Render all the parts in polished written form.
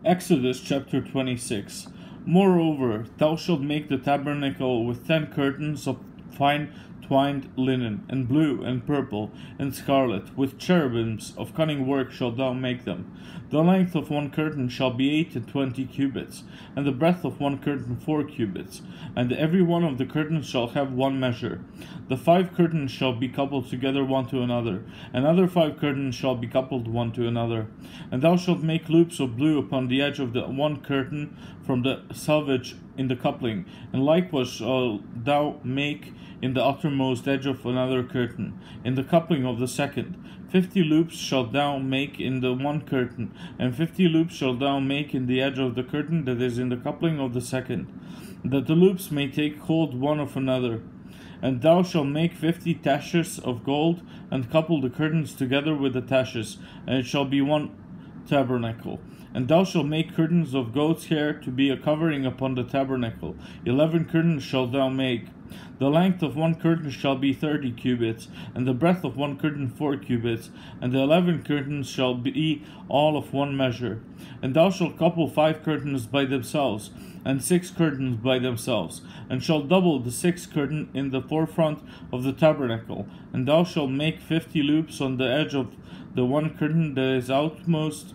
Exodus chapter 26. Moreover, thou shalt make the tabernacle with 10 curtains of fine twined linen, and blue, and purple, and scarlet. With cherubims of cunning work shalt thou make them. The length of one curtain shall be 28 cubits, and the breadth of one curtain 4 cubits. And every one of the curtains shall have one measure. The 5 curtains shall be coupled together one to another, and other 5 curtains shall be coupled one to another. And thou shalt make loops of blue upon the edge of the one curtain from the selvage in the coupling, and likewise shalt thou make in the uttermost edge of another curtain, in the coupling of the second. 50 loops shalt thou make in the one curtain, and 50 loops shalt thou make in the edge of the curtain that is in the coupling of the second, that the loops may take hold one of another. And thou shalt make 50 taches of gold, and couple the curtains together with the taches, and it shall be one tabernacle. And thou shalt make curtains of goat's hair to be a covering upon the tabernacle. 11 curtains shalt thou make. The length of one curtain shall be 30 cubits, and the breadth of one curtain 4 cubits, and the 11 curtains shall be all of one measure. And thou shalt couple 5 curtains by themselves, and 6 curtains by themselves, and shalt double the 6th curtain in the forefront of the tabernacle. And thou shalt make 50 loops on the edge of the one curtain that is outmost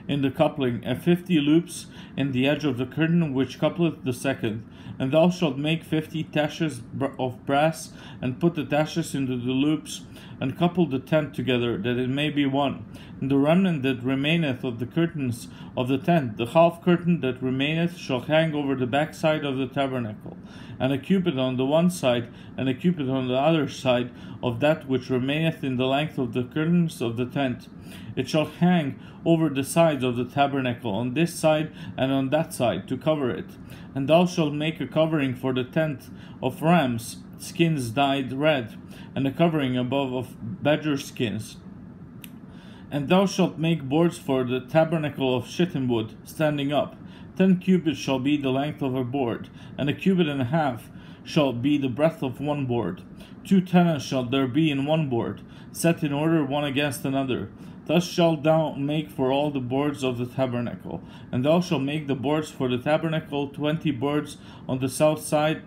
in the coupling, and 50 loops in the edge of the curtain which coupleth the second. And thou shalt make 50 taches of brass, and put the taches into the loops, and couple the tent together, that it may be one. And the remnant that remaineth of the curtains of the tent, the half curtain that remaineth, shall hang over the backside of the tabernacle, and a cubit on the one side, and a cubit on the other side of that which remaineth in the length of the curtains of the tent. It shall hang over the sides of the tabernacle, on this side and on that side, to cover it. And thou shalt make a covering for the tent of rams' skins dyed red, and a covering above of badger skins. And thou shalt make boards for the tabernacle of shittim wood, standing up. 10 cubits shall be the length of a board, and a cubit and a half shall be the breadth of one board. 2 tenons shall there be in one board, set in order one against another. Thus shalt thou make for all the boards of the tabernacle. And thou shalt make the boards for the tabernacle 20 boards on the south side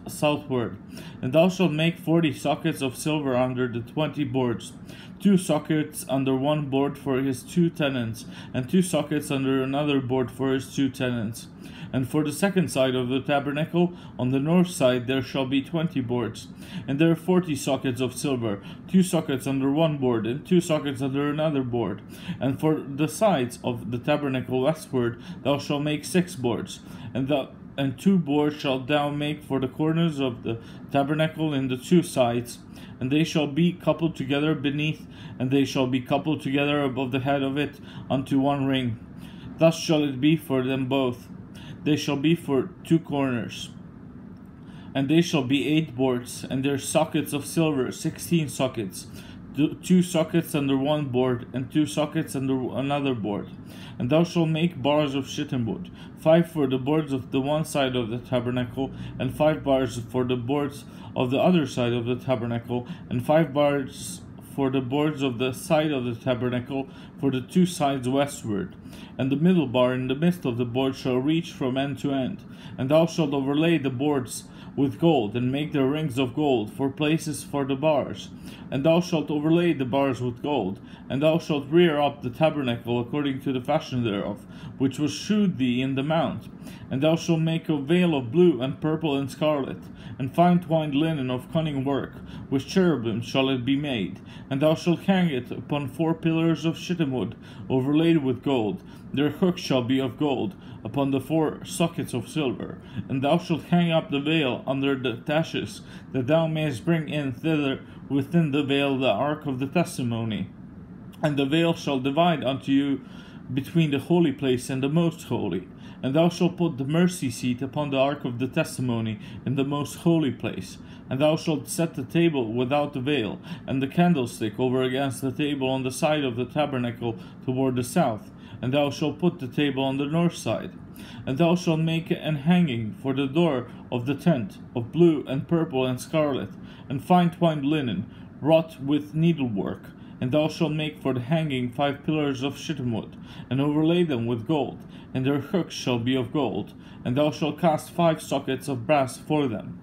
southward. And thou shalt make 40 sockets of silver under the 20 boards, 2 sockets under one board for his 2 tenons, and 2 sockets under another board for his 2 tenons. And for the second side of the tabernacle, on the north side, there shall be 20 boards. And there are 40 sockets of silver, 2 sockets under one board, and 2 sockets under another board. And for the sides of the tabernacle westward, thou shalt make 6 boards. And 2 boards shalt thou make for the corners of the tabernacle in the 2 sides. And they shall be coupled together beneath, and they shall be coupled together above the head of it unto one ring. Thus shall it be for them both. They shall be for 2 corners. And they shall be 8 boards, and their sockets of silver, 16 sockets, 2 sockets under one board, and 2 sockets under another board. And thou shalt make bars of shittim wood, 5 for the boards of the one side of the tabernacle, and 5 bars for the boards of the other side of the tabernacle, and 5 bars for the boards of the side of the tabernacle for the 2 sides westward. And the middle bar in the midst of the board shall reach from end to end. And thou shalt overlay the boards with gold, and make their rings of gold for places for the bars. And thou shalt overlay the bars with gold. And thou shalt rear up the tabernacle according to the fashion thereof, which was shewed thee in the mount. And thou shalt make a veil of blue, and purple, and scarlet, and fine twined linen of cunning work. With cherubim shall it be made. And thou shalt hang it upon 4 pillars of shittim wood, overlaid with gold. Their hooks shall be of gold, upon the 4 sockets of silver. And thou shalt hang up the veil under the taches, that thou mayest bring in thither within the veil the ark of the testimony. And the veil shall divide unto you between the holy place and the most holy. And thou shalt put the mercy seat upon the ark of the testimony in the most holy place. And thou shalt set the table without the veil, and the candlestick over against the table on the side of the tabernacle toward the south. And thou shalt put the table on the north side. And thou shalt make an hanging for the door of the tent, of blue and purple and scarlet, and fine twined linen, wrought with needlework. And thou shalt make for the hanging 5 pillars of shittim wood, and overlay them with gold, and their hooks shall be of gold. And thou shalt cast 5 sockets of brass for them.